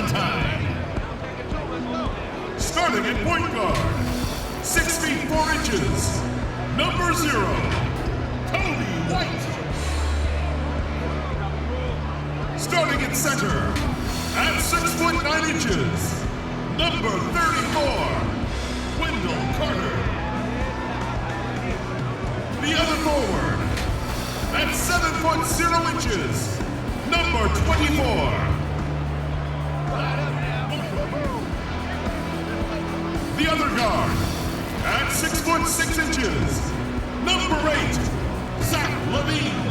Valentine. Starting at point guard, 6 feet 4 inches, number 0, Kobe White. Starting at center, at 6 foot 9 inches, number 34, Wendell Carter. The other forward, at 7 foot 0 inches, number 24. The other guard, at 6 foot 6 inches, number 8, Zach LaVine.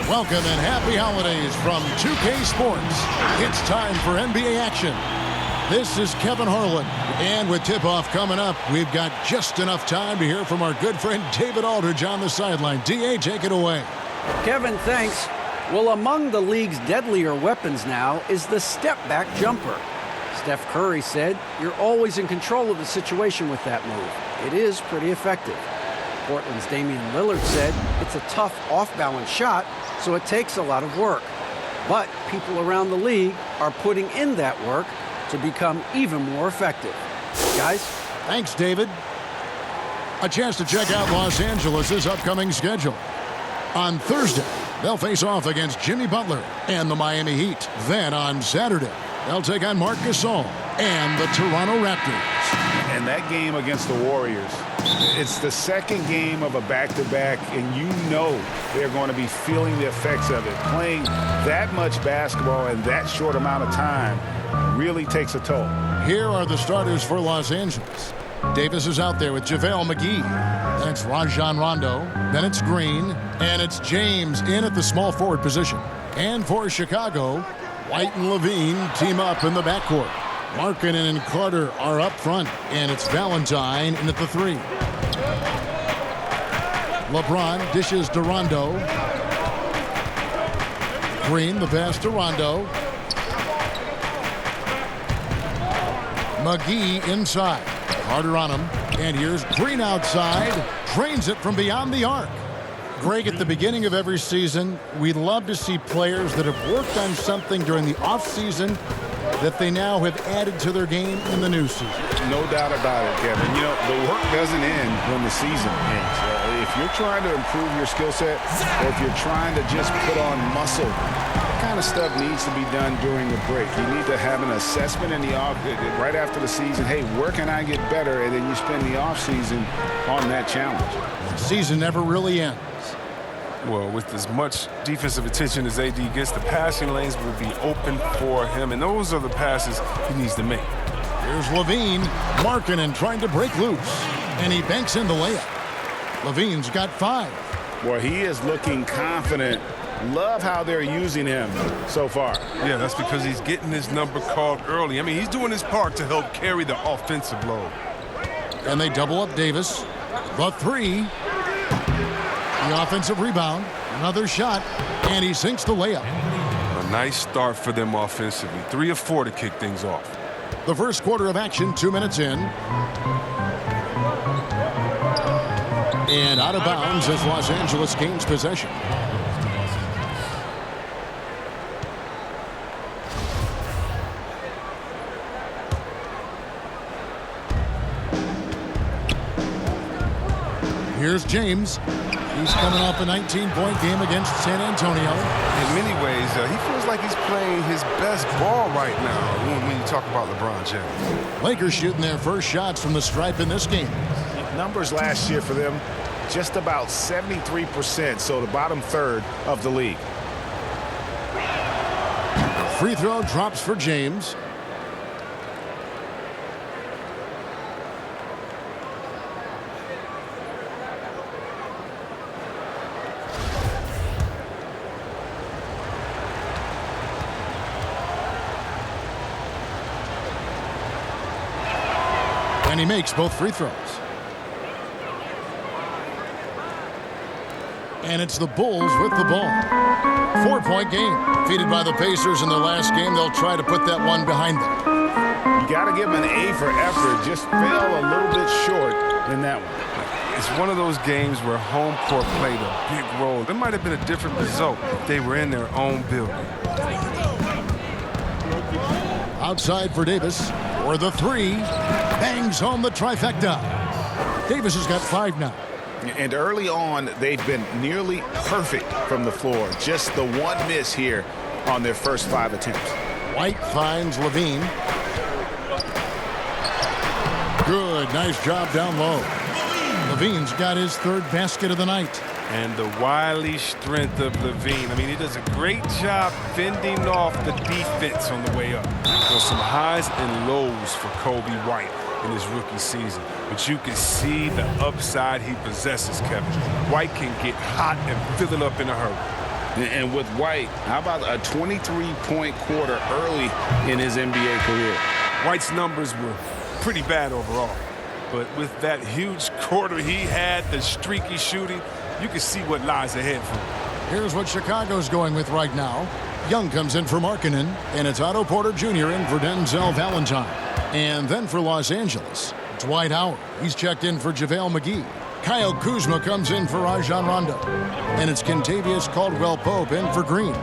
Welcome and happy holidays from 2K Sports. It's time for NBA action. This is Kevin Harlan, and with tip-off coming up, we've got just enough time to hear from our good friend David Aldridge on the sideline. D.A., take it away. Kevin, thanks. Well, among the league's deadlier weapons now is the step-back jumper. Steph Curry said, "You're always in control of the situation with that move. It is pretty effective." Portland's Damian Lillard said, "It's a tough off-balance shot, so it takes a lot of work." But people around the league are putting in that work to become even more effective. Guys? Thanks, David. A chance to check out Los Angeles' upcoming schedule. On Thursday, they'll face off against Jimmy Butler and the Miami Heat. Then on Saturday, they'll take on Marc Gasol and the Toronto Raptors. And that game against the Warriors, it's the second game of a back-to-back, and you know they're going to be feeling the effects of it. Playing that much basketball in that short amount of time really takes a toll. Here are the starters for Los Angeles. Davis is out there with JaVale McGee. Then it's Rajon Rondo. Then it's Green. And it's James in at the small forward position. And for Chicago, White and LaVine team up in the backcourt. Markkanen and Carter are up front. And it's Valentine in at the 3. LeBron dishes to Rondo. Green, the pass to Rondo. McGee inside. Carter on him. And here's Green outside. Drains it from beyond the arc. Greg, at the beginning of every season, we love to see players that have worked on something during the offseason that they now have added to their game in the new season. No doubt about it, Kevin. You know, the work doesn't end when the season ends. If you're trying to improve your skill set, or if you're trying to just put on muscle, that kind of stuff needs to be done during the break. You need to have an assessment in the off right after the season. Hey, where can I get better? And then you spend the off season on that challenge. The season never really ends. Well, with as much defensive attention as AD gets, the passing lanes will be open for him, and those are the passes he needs to make. Here's LaVine. Markkanen trying to break loose, and he banks in the layup. LaVine's got 5. Well, he is looking confident. Love how they're using him so far. Yeah, that's because he's getting his number called early. I mean, he's doing his part to help carry the offensive load. And they double up Davis. The 3. The offensive rebound. Another shot. And he sinks the layup. A nice start for them offensively. 3 of 4 to kick things off. The first quarter of action, 2 minutes in. And out of bounds as Los Angeles gains possession. Here's James. He's coming off a 19-point game against San Antonio. In many ways, he feels like he's playing his best ball right now when you talk about LeBron James. Lakers shooting their first shots from the stripe in this game. Numbers last year for them, just about 73%, so the bottom third of the league. Free throw drops for James. And he makes both free throws. And it's the Bulls with the ball. 4-point game. Defeated by the Pacers in their last game, they'll try to put that one behind them. You got to give him an A for effort. Just fell a little bit short in that one. It's one of those games where home court played a big role. There might have been a different result if they were in their own building. Outside for Davis for the three. Bangs home the trifecta. Davis has got 5 now. And early on, they've been nearly perfect from the floor. Just the one miss here on their first 5 attempts. White finds Levine. Good, nice job down low. Levine's got his 3rd basket of the night. And the wily strength of Levine. I mean, he does a great job fending off the defense on the way up. There's some highs and lows for Kobe White in his rookie season. But you can see the upside he possesses, Kevin. White can get hot and fill it up in a hurry. And with White, how about a 23-point quarter early in his NBA career? White's numbers were pretty bad overall. But with that huge quarter he had, the streaky shooting, you can see what lies ahead for him. Here's what Chicago's going with right now. Young comes in for Markkanen, and it's Otto Porter Jr. in for Denzel Valentine. And then for Los Angeles, Dwight Howard. He's checked in for JaVale McGee. Kyle Kuzma comes in for Rajon Rondo. And it's Kentavious Caldwell-Pope in for Green.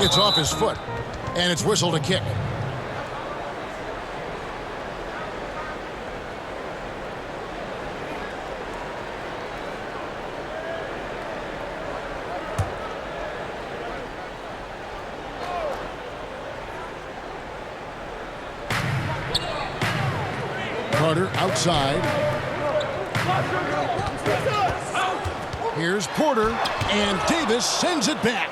It's off his foot, and it's whistled a kick. Carter outside. Here's Porter, and Davis sends it back.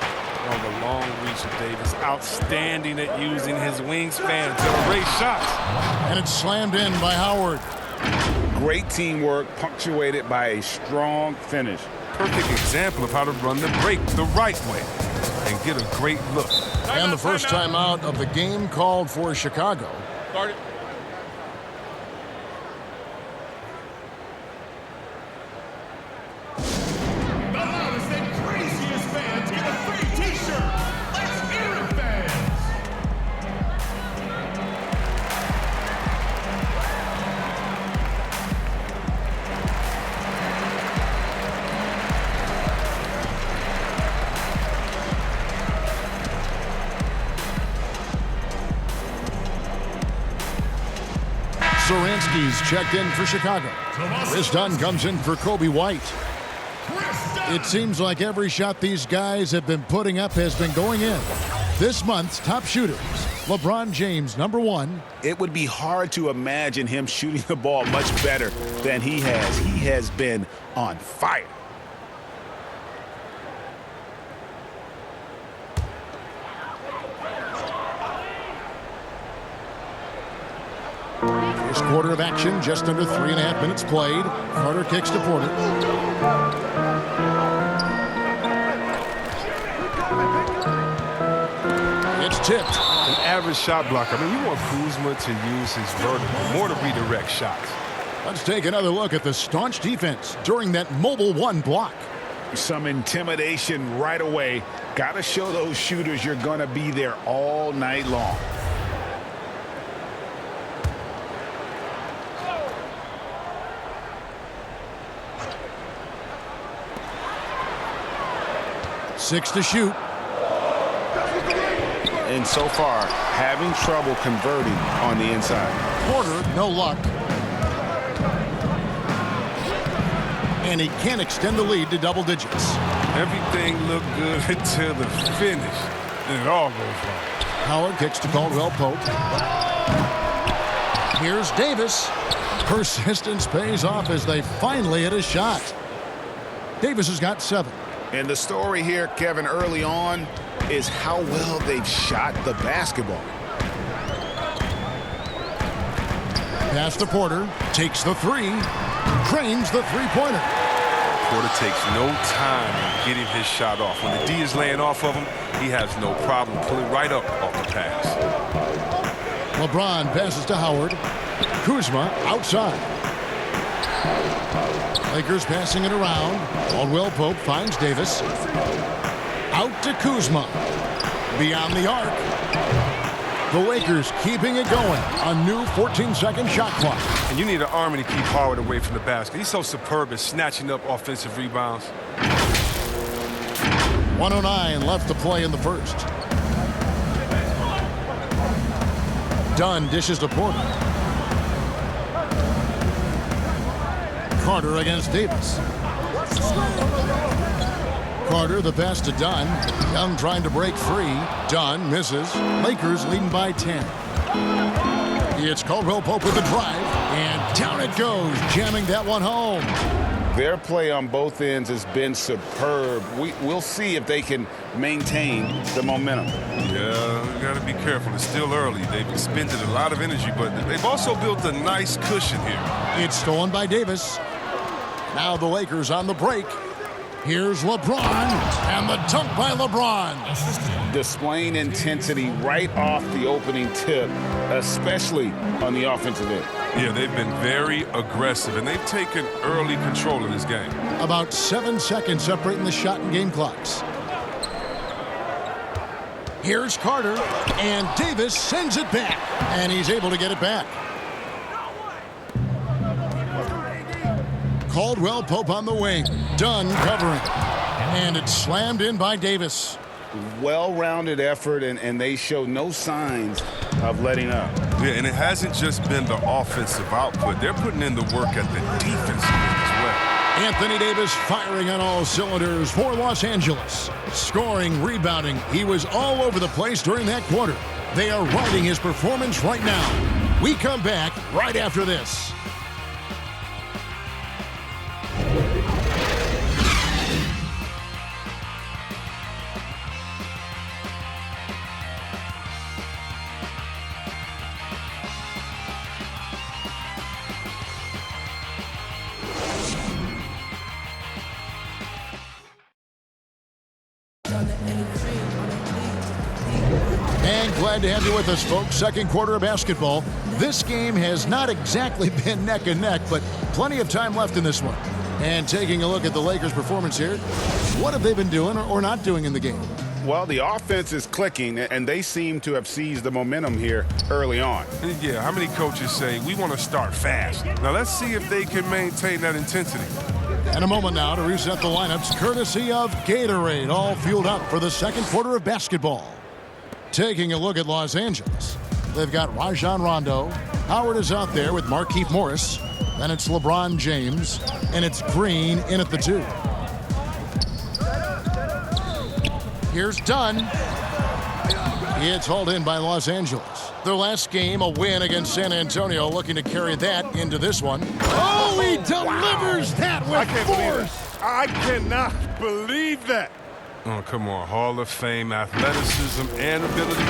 On the long reach of Davis, outstanding at using his wingspan to erase shots. And it's slammed in by Howard. Great teamwork, punctuated by a strong finish. Perfect example of how to run the break the right way and get a great look. And the first time out of the game called for Chicago. Start it. Saransky's checked in for Chicago. Chris Dunn comes in for Kobe White. It seems like every shot these guys have been putting up has been going in. This month's top shooters, LeBron James, #1. It would be hard to imagine him shooting the ball much better than he has. He has been on fire. First quarter of action, just under 3.5 minutes played. Carter kicks to Porter. It's tipped. An average shot blocker. I mean, you want Kuzma to use his vertical more to redirect shots. Let's take another look at the staunch defense during that mobile 1 block. Some intimidation right away. Got to show those shooters you're going to be there all night long. Six to shoot. And so far, having trouble converting on the inside. Porter, no luck. And he can't extend the lead to double digits. Everything looked good until the finish. And it all goes wrong. Howard kicks to Caldwell-Pope. Here's Davis. Persistence pays off as they finally hit a shot. Davis has got 7. And the story here, Kevin, early on is how well they've shot the basketball. Pass to Porter. Takes the 3. Cranes the three-pointer. Porter takes no time in getting his shot off. When the D is laying off of him, he has no problem pulling right up off the pass. LeBron passes to Howard. Kuzma outside. Lakers passing it around. Caldwell-Pope finds Davis. Out to Kuzma. Beyond the arc. The Lakers keeping it going. A new 14-second shot clock. And you need an army to keep Howard away from the basket. He's so superb at snatching up offensive rebounds. 1:09 left to play in the first. Dunn dishes to Porter. Carter against Davis. Carter, the pass to Dunn. Young trying to break free. Dunn misses. Lakers leading by 10. It's Caldwell Pope with the drive. And down it goes, jamming that one home. Their play on both ends has been superb. We'll see if they can maintain the momentum. Yeah, we got to be careful. It's still early. They've expended a lot of energy, but they've also built a nice cushion here. It's stolen by Davis. Now the Lakers on the break. Here's LeBron, and the dunk by LeBron. Displaying intensity right off the opening tip, especially on the offensive end. Yeah, they've been very aggressive, and they've taken early control of this game. About 7 seconds separating the shot and game clocks. Here's Carter, and Davis sends it back, and he's able to get it back. Caldwell Pope on the wing. Dunn covering. And it's slammed in by Davis. Well-rounded effort, and they show no signs of letting up. Yeah, and it hasn't just been the offensive output. They're putting in the work at the defensive end as well. Anthony Davis firing on all cylinders for Los Angeles. Scoring, rebounding. He was all over the place during that quarter. They are riding his performance right now. We come back right after this. And glad to have you with us, folks. Second quarter of basketball. This game has not exactly been neck and neck, but plenty of time left in this one. And taking a look at the Lakers' performance here, what have they been doing or not doing in the game? Well, the offense is clicking, and they seem to have seized the momentum here early on. Yeah, how many coaches say, we want to start fast? Now, let's see if they can maintain that intensity. And a moment now to reset the lineups, courtesy of Gatorade, all fueled up for the second quarter of basketball. Taking a look at Los Angeles, they've got Rajon Rondo. Howard is out there with Markieff Morris. Then it's LeBron James, and it's Green in at the 2. Here's Dunn. It's hauled in by Los Angeles. Their last game, a win against San Antonio, looking to carry that into this one. Oh, he delivers that with force. I cannot believe that. Oh, come on. Hall of Fame, athleticism, and ability.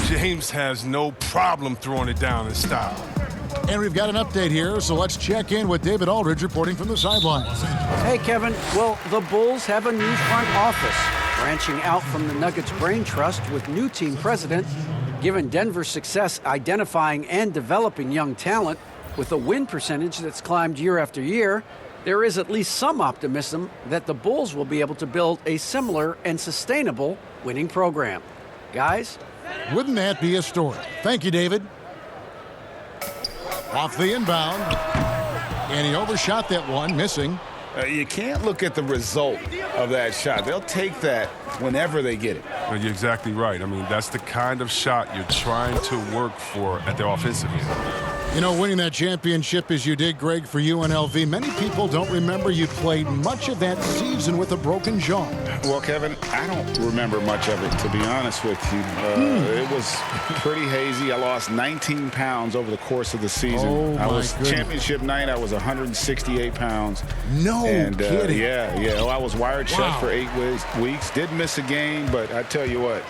James has no problem throwing it down in style. And we've got an update here, so let's check in with David Aldridge reporting from the sidelines. Hey, Kevin. Well, the Bulls have a new front office, branching out from the Nuggets Brain Trust with new team president. Given Denver's success identifying and developing young talent with a win percentage that's climbed year after year, there is at least some optimism that the Bulls will be able to build a similar and sustainable winning program. Guys? Wouldn't that be a story? Thank you, David. Off the inbound. And he overshot that one, missing. You can't look at the result of that shot. They'll take that whenever they get it. Well, you're exactly right. I mean, that's the kind of shot you're trying to work for at the offensive end. You know, winning that championship as you did, Greg, for UNLV, many people don't remember you played much of that season with a broken jaw. Well, Kevin, I don't remember much of it, to be honest with you. It was pretty hazy. I lost 19 pounds over the course of the season. Oh, my goodness. Championship night, I was 168 pounds. No kidding. Yeah. Well, I was wired shut for 8 weeks. Did miss a game, but I tell you what,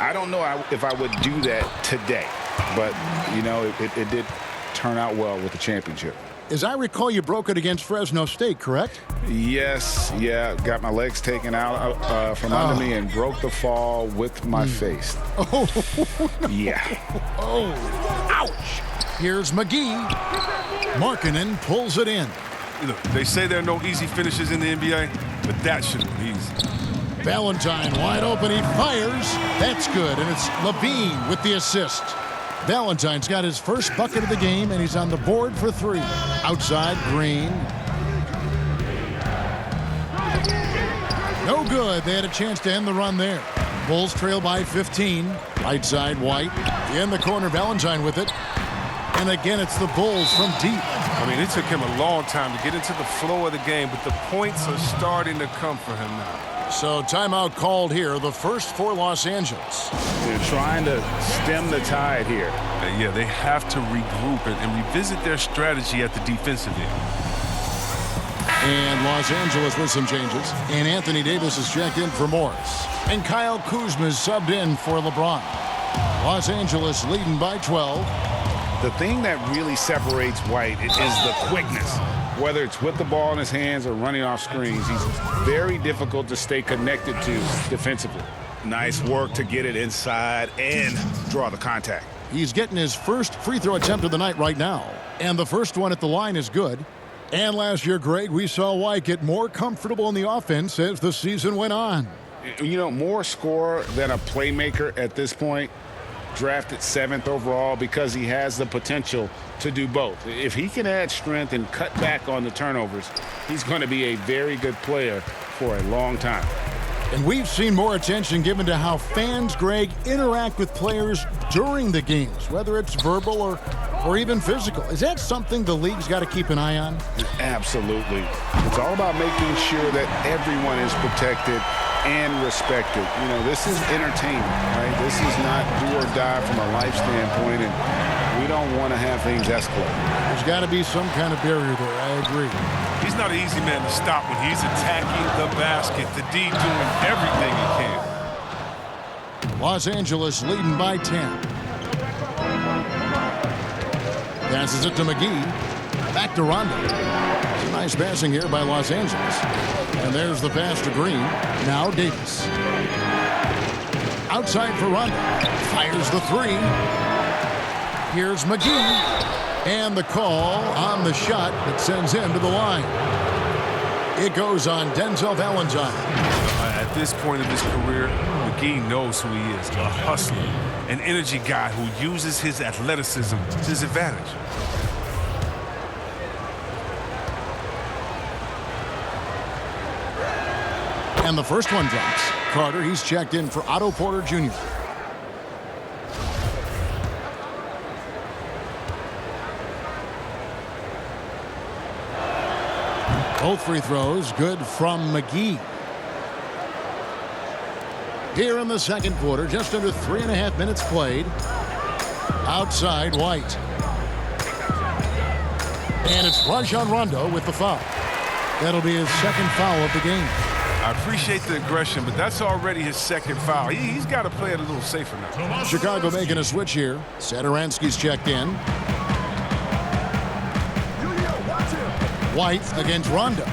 I don't know if I would do that today. But, you know, it did turn out well with the championship. As I recall, you broke it against Fresno State, correct? Yes, got my legs taken out from under me and broke the fall with my face. Oh, no. Yeah. Oh, ouch. Here's McGee. Markkanen pulls it in. Look, they say there are no easy finishes in the NBA, but that should have been easy. Valentine wide open. He fires. That's good. And it's Levine with the assist. Valentine's got his first bucket of the game, and he's on the board for 3. Outside, Green. No good. They had a chance to end the run there. Bulls trail by 15. Right side, White. In the corner, Valentine with it. And again, it's the Bulls from deep. I mean, it took him a long time to get into the flow of the game, but the points are starting to come for him now. So timeout called here, the first for Los Angeles. They're trying to stem the tide here. Yeah, they have to regroup and revisit their strategy at the defensive end. And Los Angeles with some changes. And Anthony Davis is checked in for Morris. And Kyle Kuzma is subbed in for LeBron. Los Angeles leading by 12. The thing that really separates White is the quickness. Whether it's with the ball in his hands or running off screens, he's very difficult to stay connected to defensively. Nice work to get it inside and draw the contact. He's getting his first free throw attempt of the night right now. And the first one at the line is good. And last year, Greg, we saw White get more comfortable in the offense as the season went on. You know, more scorer than a playmaker at this point. Drafted 7th overall because he has the potential to do both. If he can add strength and cut back on the turnovers, he's going to be a very good player for a long time. And we've seen more attention given to how fans, Greg, interact with players during the games, whether it's verbal or even physical. Is that something the league's got to keep an eye on? Absolutely. It's all about making sure that everyone is protected and respected. You know, this is entertainment, right? This is not do or die from a life standpoint, and we don't want to have things escalate. There's got to be some kind of barrier there. I agree. He's not an easy man to stop when he's attacking the basket. The D doing everything he can. Los Angeles leading by 10. Passes it to McGee. Back to Rondo. It's a nice passing here by Los Angeles. And there's the pass to Green. Now Davis. Outside for Rondo. Fires the 3. Here's McGee. And the call on the shot that sends him to the line. It goes on Denzel Valentine. At this point of his career, McGee knows who he is. A hustler, an energy guy who uses his athleticism to his advantage. And the first one drops. Carter, he's checked in for Otto Porter Jr. Both free throws good from McGee. Here in the second quarter, just under 3.5 minutes played. Outside, White. And it's Rajon Rondo with the foul. That'll be his second foul of the game. I appreciate the aggression, but that's already his second foul. He's got to play it a little safer now. Chicago making a switch here. Satoransky's checked in. White against Rondo.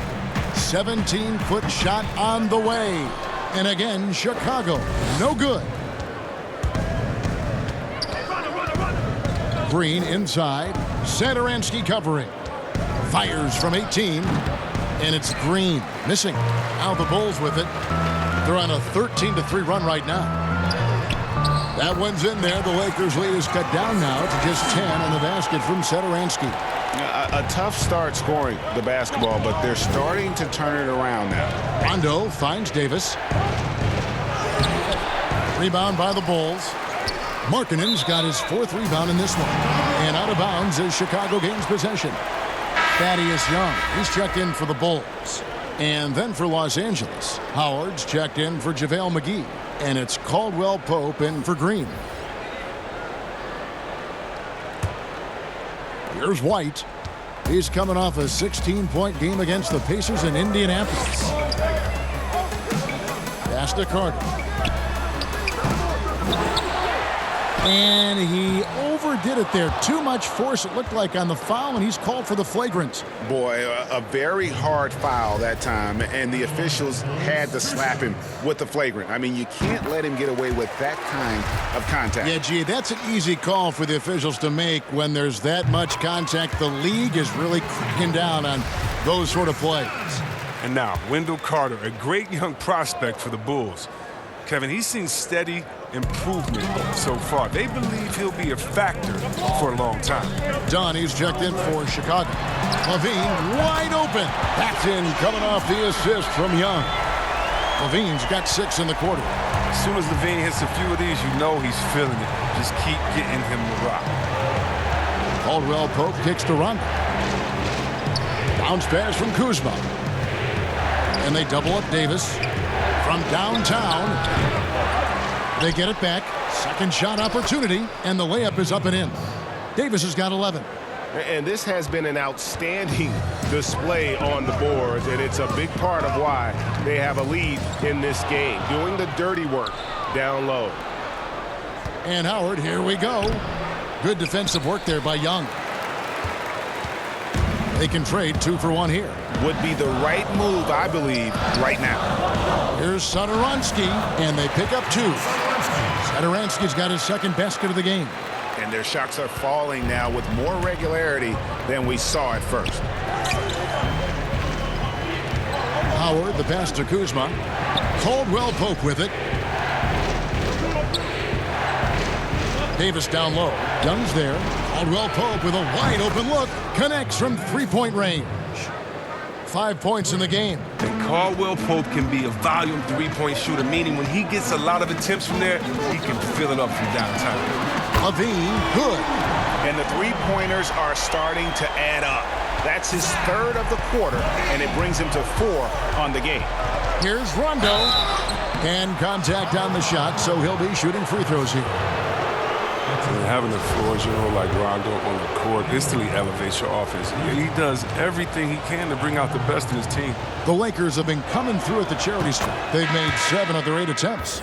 17-foot shot on the way. And again, Chicago, no good. Green inside. Satoransky covering. Fires from 18. And it's Green missing. Now the Bulls with it. They're on a 13-3 run right now. That one's in there. The Lakers lead is cut down now to just 10 on the basket from Satoransky. A tough start scoring the basketball, but they're starting to turn it around now. Rondo finds Davis. Rebound by the Bulls. Markkanen's got his 4th rebound in this one. And out of bounds as Chicago gains possession. Thaddeus Young, he's checked in for the Bulls. And then for Los Angeles, Howard's checked in for JaVale McGee. And it's Caldwell Pope in for Green. Here's White. He's coming off a 16-point game against the Pacers in Indianapolis. Pass to Carter. And he overdid it there. Too much force, it looked like, on the foul, and he's called for the flagrant. Boy, a very hard foul that time, and the officials had to slap him with the flagrant. I mean, you can't let him get away with that kind of contact. Yeah, gee, that's an easy call for the officials to make when there's that much contact. The league is really cracking down on those sort of plays. And now, Wendell Carter, a great young prospect for the Bulls. Kevin, he's seen steady improvement so far. They believe he'll be a factor for a long time. Dunn, he's checked in for Chicago. Levine wide open. Backed in, coming off the assist from Young. Levine's got 6 in the quarter. As soon as Levine hits a few of these, you know he's feeling it. Just keep getting him the rock. Caldwell Pope kicks to Rondo. Bounce pass from Kuzma. And they double up Davis from downtown. They get it back. Second shot opportunity, and the layup is up and in. Davis has got 11. And this has been an outstanding display on the boards, and it's a big part of why they have a lead in this game, doing the dirty work down low. And Howard, here we go. Good defensive work there by Young. They can trade 2 for 1 here. Would be the right move, I believe, right now. Here's Satoransky, and they pick up 2. Satoransky's got his second basket of the game. And their shots are falling now with more regularity than we saw at first. Howard, the pass to Kuzma. Caldwell Pope with it. Davis down low. Young's there. Caldwell Pope with a wide open look. Connects from 3-point range. 5 points in the game. And Caldwell Pope can be a volume 3-point shooter, meaning when he gets a lot of attempts from there, he can fill it up from downtown. Levine, good. And the three-pointers are starting to add up. That's his 3rd of the quarter, and it brings him to 4 on the game. Here's Rondo. And contact on the shot, so he'll be shooting free throws here. And having a floor general like Rondo on the court instantly elevates your offense. He does everything he can to bring out the best in his team. The Lakers have been coming through at the charity stripe. They've made 7 of their 8 attempts.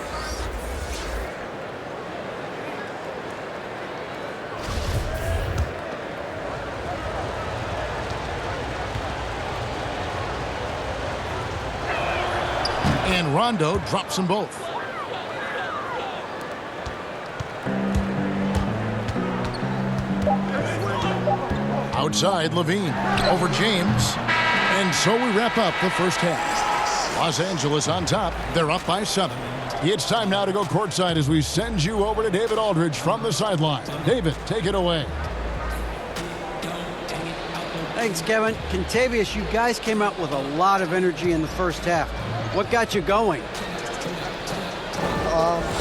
And Rondo drops them both. Outside, Levine over James. And so we wrap up the first half. Los Angeles on top. They're up by 7. It's time now to go courtside as we send you over to David Aldridge from the sideline. David, take it away. Thanks, Kevin. Contavious, you guys came out with a lot of energy in the first half. What got you going?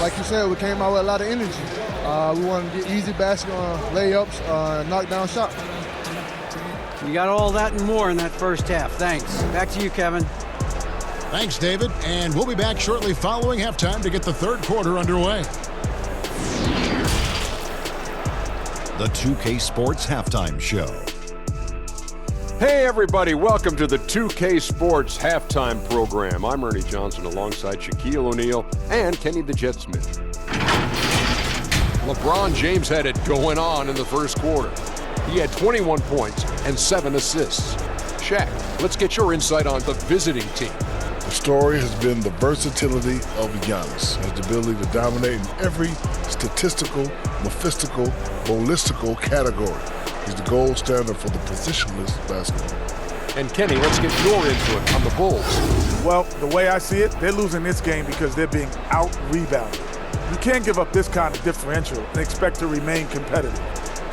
Like you said, we came out with a lot of energy. We wanted to get easy basket layups, knock down shots. You got all that and more in that first half. Thanks. Back to you, Kevin. Thanks, David. And we'll be back shortly following halftime to get the third quarter underway. The 2K Sports Halftime Show. Hey everybody, welcome to the 2K Sports Halftime Program. I'm Ernie Johnson alongside Shaquille O'Neal and Kenny the Jet Smith. LeBron James had it going on in the first quarter. He had 21 points and 7 assists. Shaq, let's get your insight on the visiting team. The story has been the versatility of Giannis, his ability to dominate in every statistical, mephistical, ballistical category. He's the gold standard for the positionless basketball. And Kenny, let's get your input on the Bulls. Well, the way I see it, they're losing this game because they're being out-rebounded. You can't give up this kind of differential and expect to remain competitive.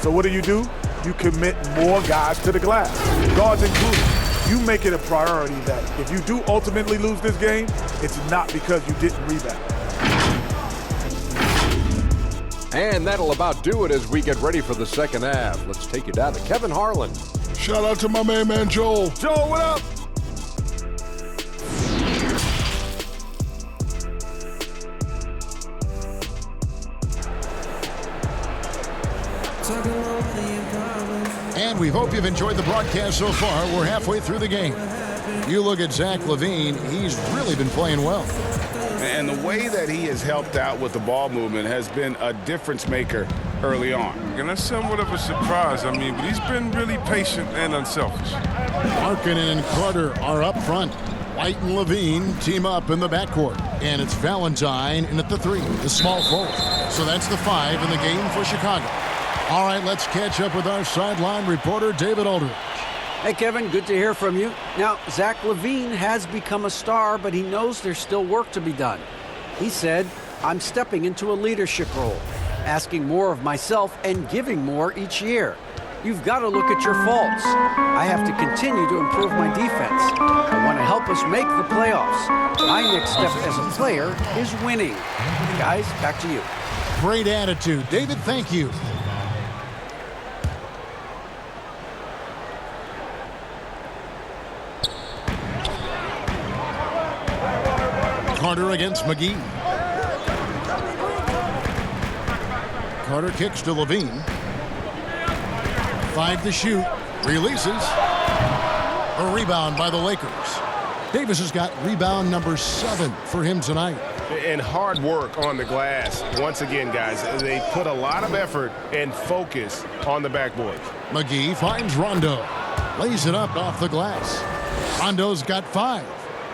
So what do? You commit more guys to the glass, guards included. You make it a priority that if you do ultimately lose this game, it's not because you didn't rebound. And that'll about do it as we get ready for the second half. Let's take you down to Kevin Harlan. Shout out to my main man, Joel. Joel, what up? And we hope you've enjoyed the broadcast so far. We're halfway through the game. You look at Zach LaVine, he's really been playing well. And the way that he has helped out with the ball movement has been a difference maker early on. And that's somewhat of a surprise, but he's been really patient and unselfish. Markkanen and Carter are up front. White and Levine team up in the backcourt. And it's Valentine in at the 3, the small forward. So that's the 5 in the game for Chicago. All right, let's catch up with our sideline reporter, David Aldridge. Hey, Kevin, good to hear from you. Now, Zach LaVine has become a star, but he knows there's still work to be done. He said, "I'm stepping into a leadership role, asking more of myself and giving more each year. You've got to look at your faults. I have to continue to improve my defense. I want to help us make the playoffs. My next step as a player is winning." Guys, back to you. Great attitude. David, thank you. Carter against McGee. Carter kicks to Levine. 5 to shoot. Releases. A rebound by the Lakers. Davis has got rebound number 7 for him tonight. And hard work on the glass. Once again, guys, they put a lot of effort and focus on the backboard. McGee finds Rondo. Lays it up off the glass. Rondo's got 5.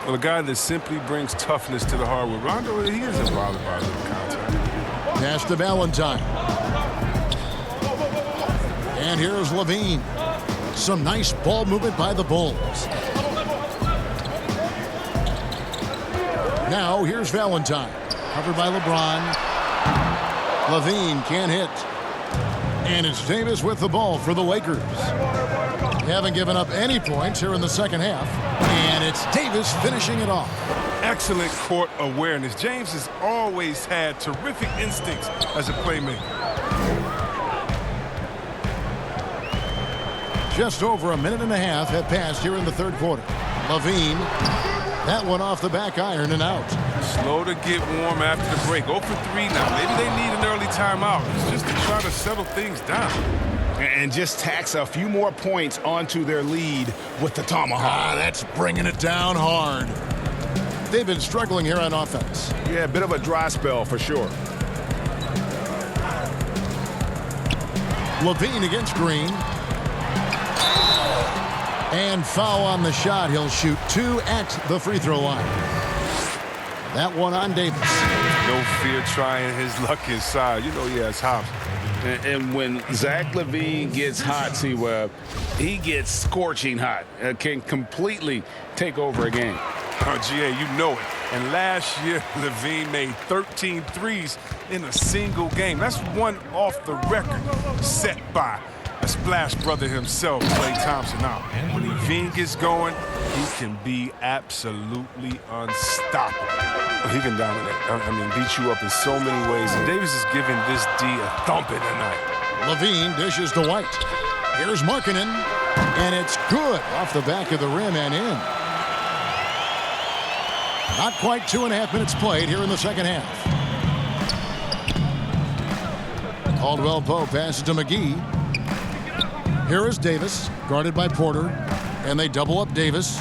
Well, a guy that simply brings toughness to the hardwood. Rondo, he isn't bothered by a little contact. Pass to Valentine. And here's Levine. Some nice ball movement by the Bulls. Now here's Valentine. Covered by LeBron. Levine can't hit. And it's Davis with the ball for the Lakers. They haven't given up any points here in the second half. And it's Davis finishing it off. Excellent court awareness. James has always had terrific instincts as a playmaker. Just over a minute and a half have passed here in the third quarter. Levine, that one off the back iron and out. Slow to get warm after the break. 0 for 3 now. Maybe they need an early timeout. It's just to try to settle things down. And just tax a few more points onto their lead with the tomahawk. That's bringing it down hard. They've been struggling here on offense. Yeah, a bit of a dry spell for sure. Levine against Green. And foul on the shot. He'll shoot 2 at the free throw line. That one on Davis. No fear trying his luck inside. You know he has hops. And when Zach LaVine gets hot, C-Web, he gets scorching hot. Can completely take over a game. Oh, GA, you know it. And last year, LaVine made 13 threes in a single game. That's one off the record set by a splash brother himself, Klay Thompson. Now, when LaVine gets going, he can be absolutely unstoppable. He can dominate. I mean, beat you up in so many ways. And Davis is giving this D a thumping tonight. Levine dishes to White. Here's Markkanen. And it's good off the back of the rim and in. Not quite 2.5 minutes played here in the second half. Caldwell Pope passes to McGee. Here is Davis, guarded by Porter. And they double up Davis.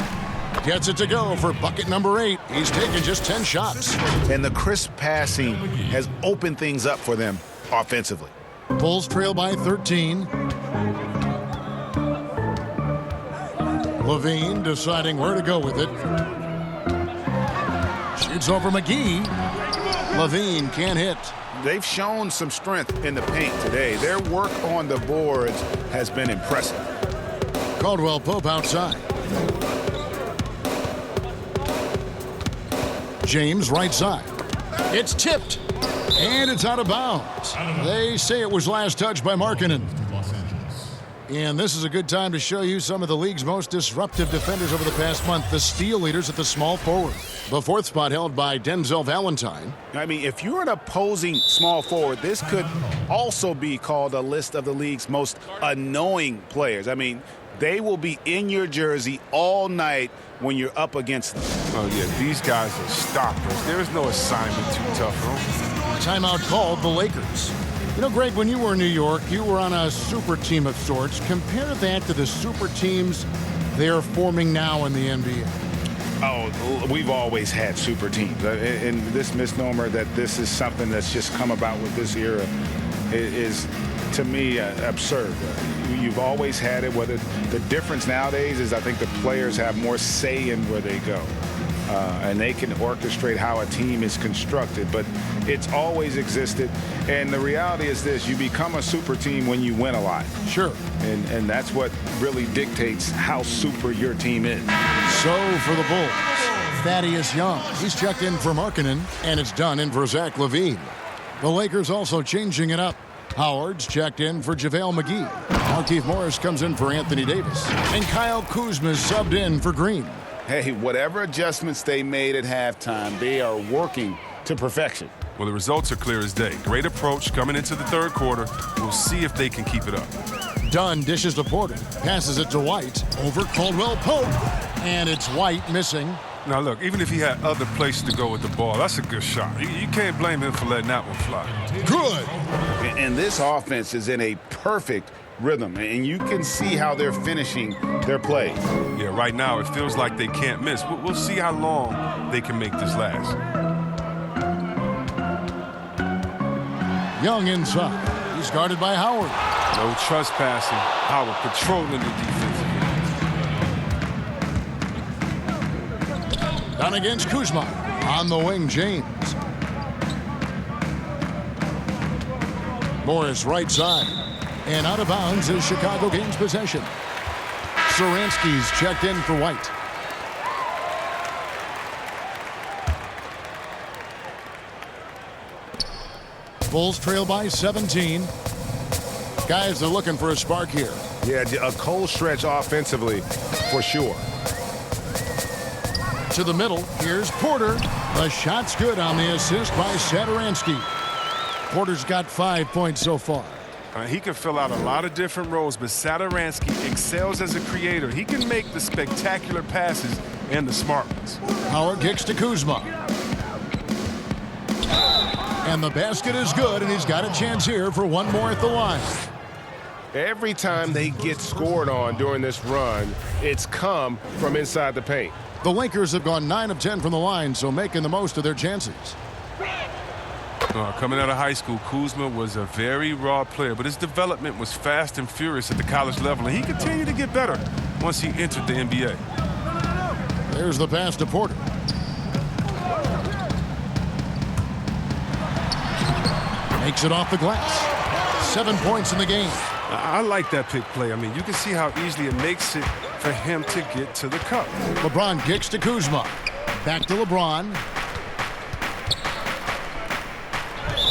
Gets it to go for bucket number 8. He's taken just 10 shots. And the crisp passing has opened things up for them offensively. Bulls trail by 13. Levine deciding where to go with it. Shoots over McGee. Levine can't hit. They've shown some strength in the paint today. Their work on the boards has been impressive. Caldwell Pope outside. James right side. It's tipped. And it's out of bounds. They say it was last touched by Markkanen. And this is a good time to show you some of the league's most disruptive defenders over the past month, the steal leaders at the small forward. The 4th spot held by Denzel Valentine. I mean, if you're an opposing small forward, this could also be called a list of the league's most annoying players. I mean, they will be in your jersey all night when you're up against them. Oh, yeah, these guys are stoppers. There is no assignment too tough for them. Timeout called the Lakers. You know, Greg, when you were in New York, you were on a super team of sorts. Compare that to the super teams they're forming now in the NBA. Oh, we've always had super teams. And this misnomer that this is something that's just come about with this era is, to me, absurd. You've always had it. Whether the difference nowadays is I think the players have more say in where they go. And they can orchestrate how a team is constructed, but it's always existed. And the reality is this: you become a super team when you win a lot. Sure. And that's what really dictates how super your team is. So for the Bulls, Thaddeus Young. He's checked in for Markkanen, and it's done in for Zach LaVine. The Lakers also changing it up. Howard's checked in for JaVale McGee. Markieff Morris comes in for Anthony Davis. And Kyle Kuzma's subbed in for Green. Hey, whatever adjustments they made at halftime, they are working to perfection. Well, the results are clear as day. Great approach coming into the third quarter. We'll see if they can keep it up. Dunn dishes to Porter. Passes it to White. Over Caldwell Pope. And it's White missing. Now, look, even if he had other places to go with the ball, that's a good shot. You can't blame him for letting that one fly. Good. And this offense is in a perfect rhythm, and you can see how they're finishing their plays. Yeah, right now it feels like they can't miss. We'll see how long they can make this last. Young inside. He's guarded by Howard. No trespassing. Howard patrolling the defense. Down against Kuzma. On the wing, James. Morris right side. And out of bounds as Chicago gains possession. Saransky's checked in for White. Bulls trail by 17. Guys, they're looking for a spark here. Yeah, a cold stretch offensively for sure. To the middle, here's Porter. The shot's good on the assist by Satoransky. Porter's got 5 points so far. He can fill out a lot of different roles, but Satoransky excels as a creator. He can make the spectacular passes and the smart ones. Howard kicks to Kuzma. And the basket is good, and he's got a chance here for one more at the line. Every time they get scored on during this run, it's come from inside the paint. The Lakers have gone 9 of 10 from the line, so making the most of their chances. Coming out of high school, Kuzma was a very raw player, but his development was fast and furious at the college level, and he continued to get better once he entered the NBA. There's the pass to Porter. Makes it off the glass. 7 points in the game. I like that pick play. I mean, you can see how easily it makes it for him to get to the cup. LeBron kicks to Kuzma. Back to LeBron.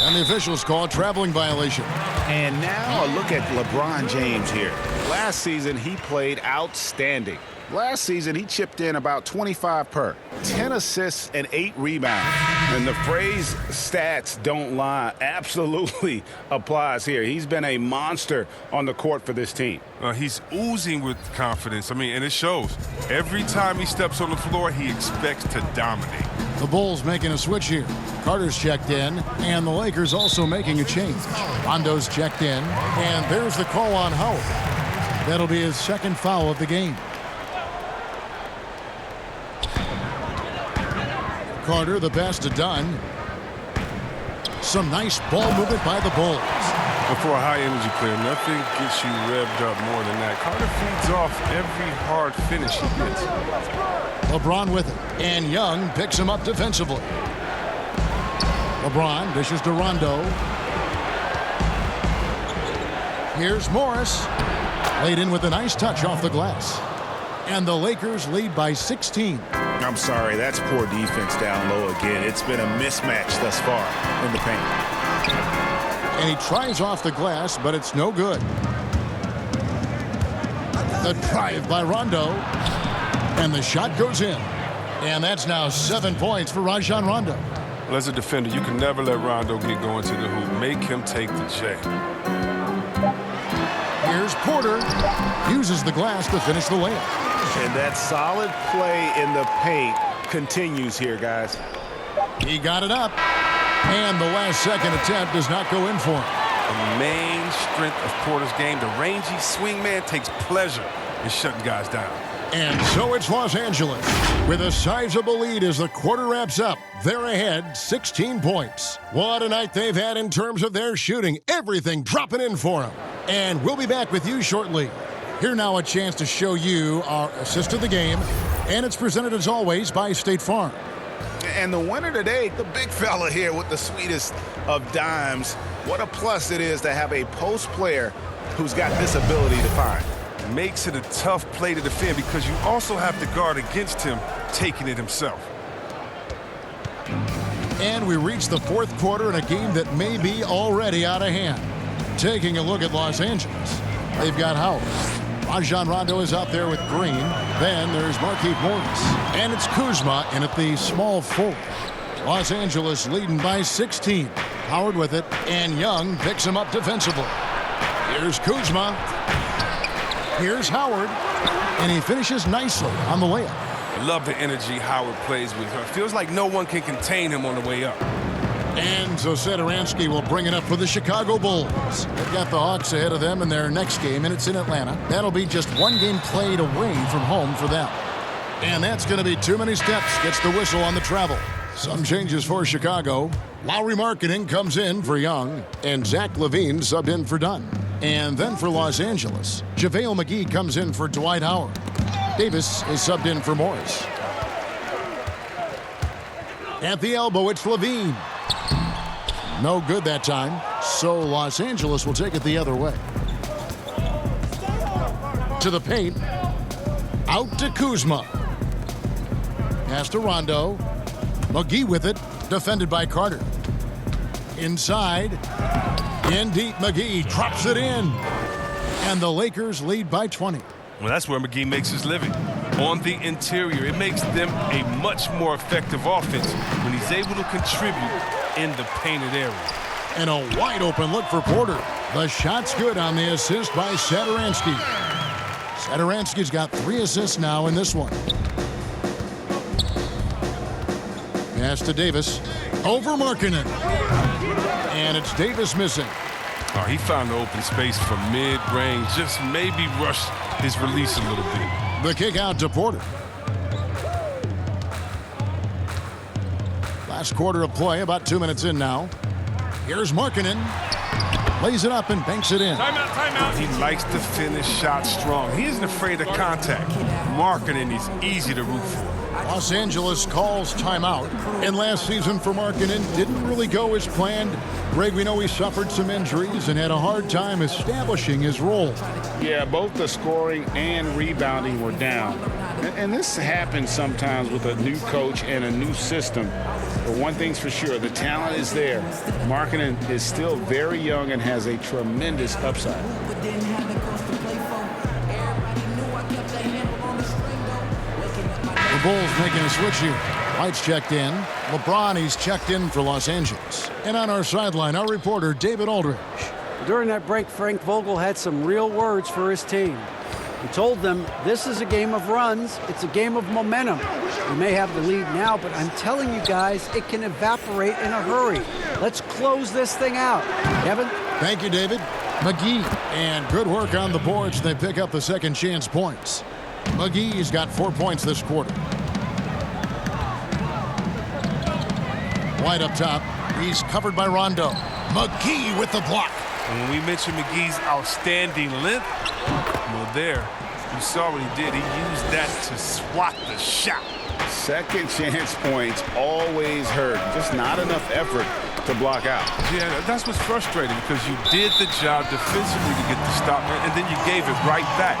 And the officials call a traveling violation. And now a look at LeBron James here. Last season, he played outstanding. Last season, he chipped in about 25 per. 10 assists and 8 rebounds. And the phrase stats don't lie absolutely applies here. He's been a monster on the court for this team. He's oozing with confidence. I mean, and it shows. Every time he steps on the floor, he expects to dominate. The Bulls making a switch here. Carter's checked in, and the Lakers also making a change. Rondo's checked in, and there's the call on Howard. That'll be his second foul of the game. Carter, the pass to Dunn. Some nice ball movement by the Bulls. But for a high-energy player, nothing gets you revved up more than that. Carter feeds off every hard finish he gets. LeBron with it, and Young picks him up defensively. LeBron dishes to Rondo. Here's Morris. Laid in with a nice touch off the glass. And the Lakers lead by 16. I'm sorry, that's poor defense down low again. It's been a mismatch thus far in the paint. And he tries off the glass, but it's no good. The drive by Rondo. And the shot goes in. And that's now 7 points for Rajon Rondo. Well, as a defender, you can never let Rondo get going to the hoop. Make him take the J. Here's Porter. Uses the glass to finish the layup. And that solid play in the paint continues here, guys. He got it up. And the last second attempt does not go in for him. The main strength of Porter's game, the rangy swingman, takes pleasure in shutting guys down. And so it's Los Angeles with a sizable lead as the quarter wraps up. They're ahead 16 points. What a night they've had in terms of their shooting. Everything dropping in for them. And we'll be back with you shortly. Here now a chance to show you our assist of the game. And it's presented as always by State Farm. And the winner today, the big fella here with the sweetest of dimes. What a plus it is to have a post player who's got this ability to find. Makes it a tough play to defend because you also have to guard against him taking it himself. And we reach the fourth quarter in a game that may be already out of hand. Taking a look at Los Angeles, they've got Howard. Rajon Rondo is out there with Green. Then there's Markieff Morris. And it's Kuzma in at the small forward. Los Angeles leading by 16. Howard with it, and Young picks him up defensively. Here's Kuzma. Here's Howard. And he finishes nicely on the layup. I love the energy Howard plays with. It feels like no one can contain him on the way up. And so Satoransky will bring it up for the Chicago Bulls. They've got the Hawks ahead of them in their next game, and it's in Atlanta. That'll be just one game played away from home for them. And that's going to be too many steps. Gets the whistle on the travel. Some changes for Chicago. Lauri Markkanen comes in for Young, and Zach LaVine subbed in for Dunn. And then for Los Angeles, JaVale McGee comes in for Dwight Howard. Davis is subbed in for Morris. At the elbow, it's LaVine. No good that time, so Los Angeles will take it the other way. To the paint. Out to Kuzma. Pass to Rondo. McGee with it, defended by Carter. Inside. In deep, McGee drops it in. And the Lakers lead by 20. Well, that's where McGee makes his living. On the interior, it makes them a much more effective offense when he's able to contribute in the painted area. And a wide open look for Porter. The shot's good on the assist by Satoransky. Satoransky's got 3 assists now in this one. Pass to Davis. Over Markkanen. And it's Davis missing. Oh, he found the open space from mid-range. Just maybe rushed his release a little bit. The kick out to Porter. Last quarter of play, about 2 minutes in now. Here's Markkanen. Lays it up and banks it in. Timeout, timeout. He likes to finish shots strong. He isn't afraid of contact. Markkanen is easy to root for. Los Angeles calls timeout. And last season for Markkanen didn't really go as planned. Greg, we know he suffered some injuries and had a hard time establishing his role. Yeah, both the scoring and rebounding were down. And this happens sometimes with a new coach and a new system. But one thing's for sure, the talent is there. Markkanen is still very young and has a tremendous upside. The Bulls making a switch here. White's checked in. LeBron, he's checked in for Los Angeles. And on our sideline, our reporter, David Aldridge. During that break, Frank Vogel had some real words for his team. He told them, this is a game of runs. It's a game of momentum. We may have the lead now, but I'm telling you guys, it can evaporate in a hurry. Let's close this thing out. Kevin? Thank you, David. McGee. And good work on the boards. They pick up the second chance points. McGee's got 4 points this quarter. White up top. He's covered by Rondo. McGee with the block. And when we mentioned McGee's outstanding length, well, there, you saw what he did. He used that to swat the shot. Second chance points always hurt. Just not enough effort to block out. Yeah, that's what's frustrating because you did the job defensively to get the stop, and then you gave it right back.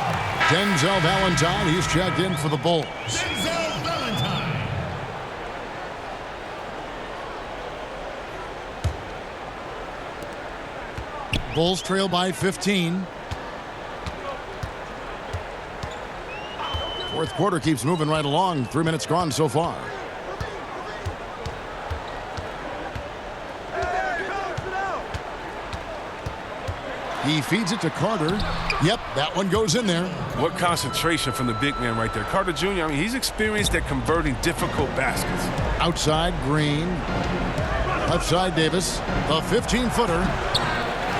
Denzel Valentine, he's checked in for the Bulls. Denzel Valentine. Bulls trail by 15. Fourth quarter keeps moving right along. 3 minutes gone so far. He feeds it to Carter. Yep, that one goes in there. What concentration from the big man right there. Carter Jr., I mean, he's experienced at converting difficult baskets. Outside, Green. Left side, Davis. A 15-footer.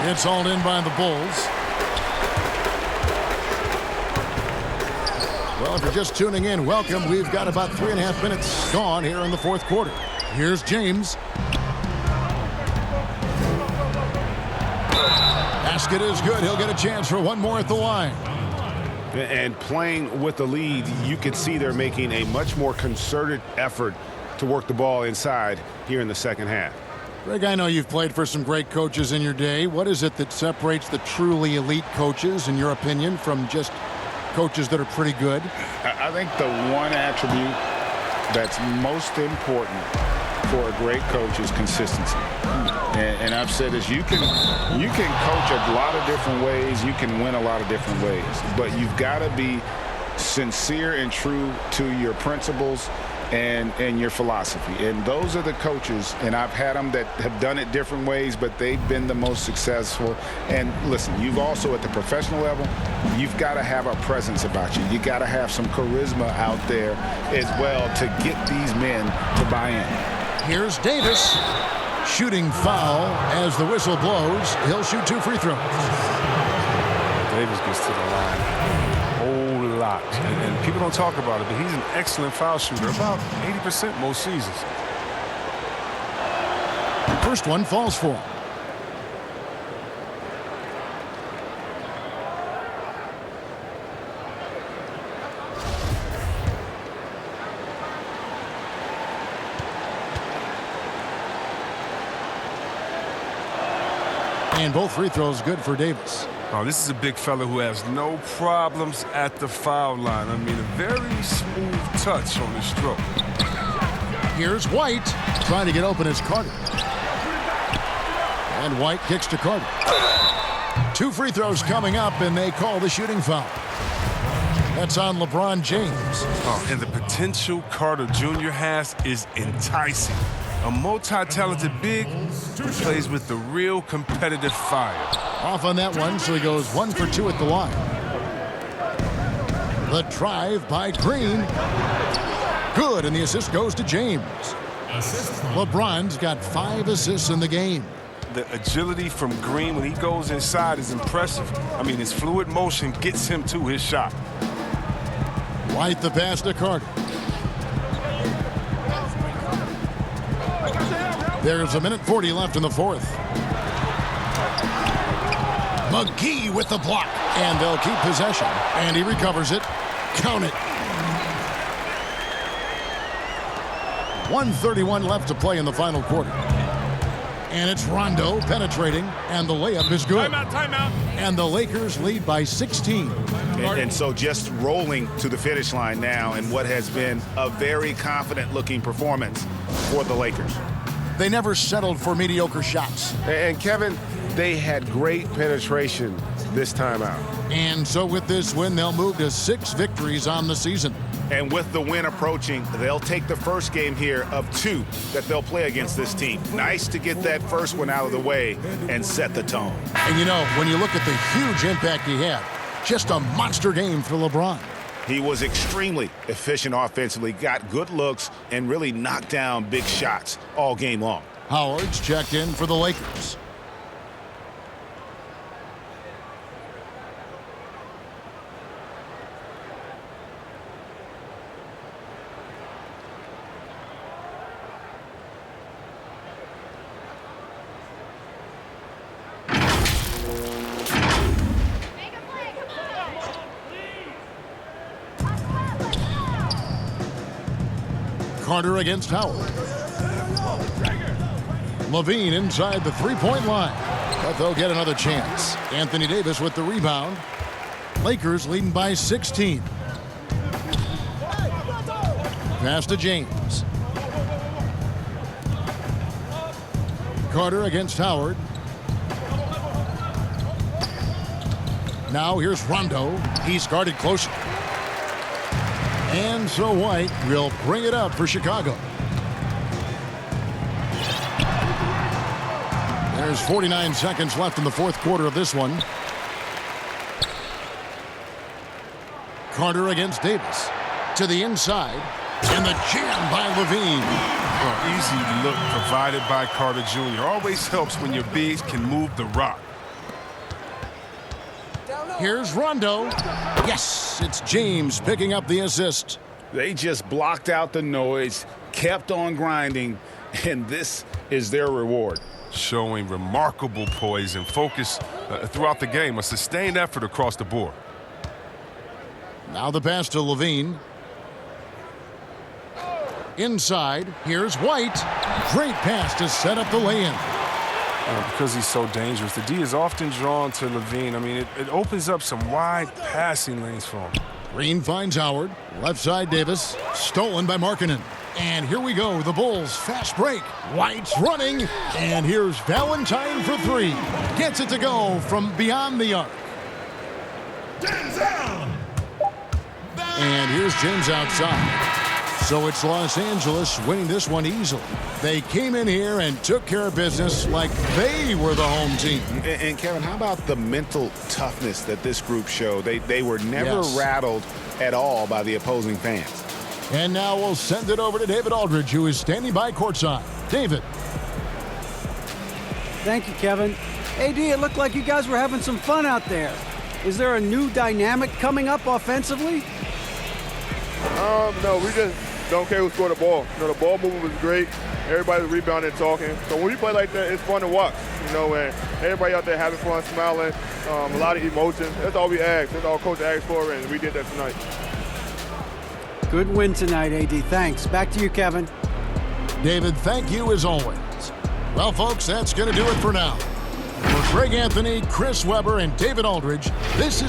It's hauled in by the Bulls. Well, if you're just tuning in, welcome. We've got about 3.5 minutes gone here in the fourth quarter. Here's James. Basket is good. He'll get a chance for one more at the line. And playing with the lead, you can see they're making a much more concerted effort to work the ball inside here in the second half. Greg, I know you've played for some great coaches in your day. What is it that separates the truly elite coaches, in your opinion, from just coaches that are pretty good? I think the one attribute that's most important for a great coach is consistency. And I've said this, you can coach a lot of different ways, you can win a lot of different ways, but you've got to be sincere and true to your principles and your philosophy. And those are the coaches, and I've had them that have done it different ways, but they've been the most successful. And listen, you've also at the professional level, you've got to have a presence about you. You got to have some charisma out there as well to get these men to buy in. Here's Davis. Shooting foul as the whistle blows. He'll shoot 2 free throws. Davis gets to the line a whole lot. And people don't talk about it, but he's an excellent foul shooter, about 80% most seasons. First one falls for him. And both free throws good for Davis. Oh, this is a big fella who has no problems at the foul line. I mean, a very smooth touch on his stroke. Here's White trying to get open as Carter. And White kicks to Carter. 2 free throws coming up, and they call the shooting foul. That's on LeBron James. Oh, and the potential Carter Jr. has is enticing. A multi-talented big who plays with the real competitive fire. Off on that one, so he goes 1 for 2 at the line. The drive by Green. Good, and the assist goes to James. LeBron's got 5 assists in the game. The agility from Green when he goes inside is impressive. I mean, his fluid motion gets him to his shot. White the pass to Carter. There's 1:40 left in the fourth. McGee with the block, and they'll keep possession. And he recovers it. Count it. 1:31 left to play in the final quarter. And it's Rondo penetrating, and the layup is good. Timeout. And the Lakers lead by 16. And so just rolling to the finish line now in what has been a very confident-looking performance for the Lakers. They never settled for mediocre shots. And Kevin, they had great penetration this time out. And so with this win, they'll move to 6 victories on the season. And with the win approaching, they'll take the first game here of 2 that they'll play against this team. Nice to get that first one out of the way and set the tone. And you know, when you look at the huge impact he had, just a monster game for LeBron. He was extremely efficient offensively, got good looks, and really knocked down big shots all game long. Howard's checked in for the Lakers. Carter against Howard. Levine inside the three-point line, but they'll get another chance. Anthony Davis with the rebound. Lakers leading by 16. Pass to James. Carter against Howard. Now here's Rondo. He's guarded closely. And so White will bring it up for Chicago. There's 49 seconds left in the fourth quarter of this one. Carter against Davis. To the inside. And the jam by Levine. Oh, easy look provided by Carter Jr. Always helps when your bigs can move the rock. Here's Rondo. Yes, it's James picking up the assist. They just blocked out the noise, kept on grinding, and this is their reward. Showing remarkable poise and focus throughout the game. A sustained effort across the board. Now the pass to Levine. Inside, here's White. Great pass to set up the lay-in. Because he's so dangerous, the D is often drawn to Levine. I mean, it opens up some wide passing lanes for him. Green finds Howard. Left side Davis. Stolen by Markkanen. And here we go. The Bulls fast break. White's running. And here's Valentine for three. Gets it to go from beyond the arc. And here's James outside. So it's Los Angeles winning this one easily. They came in here and took care of business like they were the home team. And Kevin, how about the mental toughness that this group showed? They were never rattled at all by the opposing fans. And now we'll send it over to David Aldridge, who is standing by courtside. David. Thank you, Kevin. AD, it looked like you guys were having some fun out there. Is there a new dynamic coming up offensively? No, we just don't care who scored the ball. You know, the ball movement was great. Everybody's rebounding and talking. So when we play like that, it's fun to watch. You know, and everybody out there having fun, smiling, a lot of emotion. That's all we ask. That's all Coach asked for, and we did that tonight. Good win tonight, AD. Thanks. Back to you, Kevin. David, thank you as always. Well, folks, that's going to do it for now. For Greg Anthony, Chris Webber, and David Aldridge, this is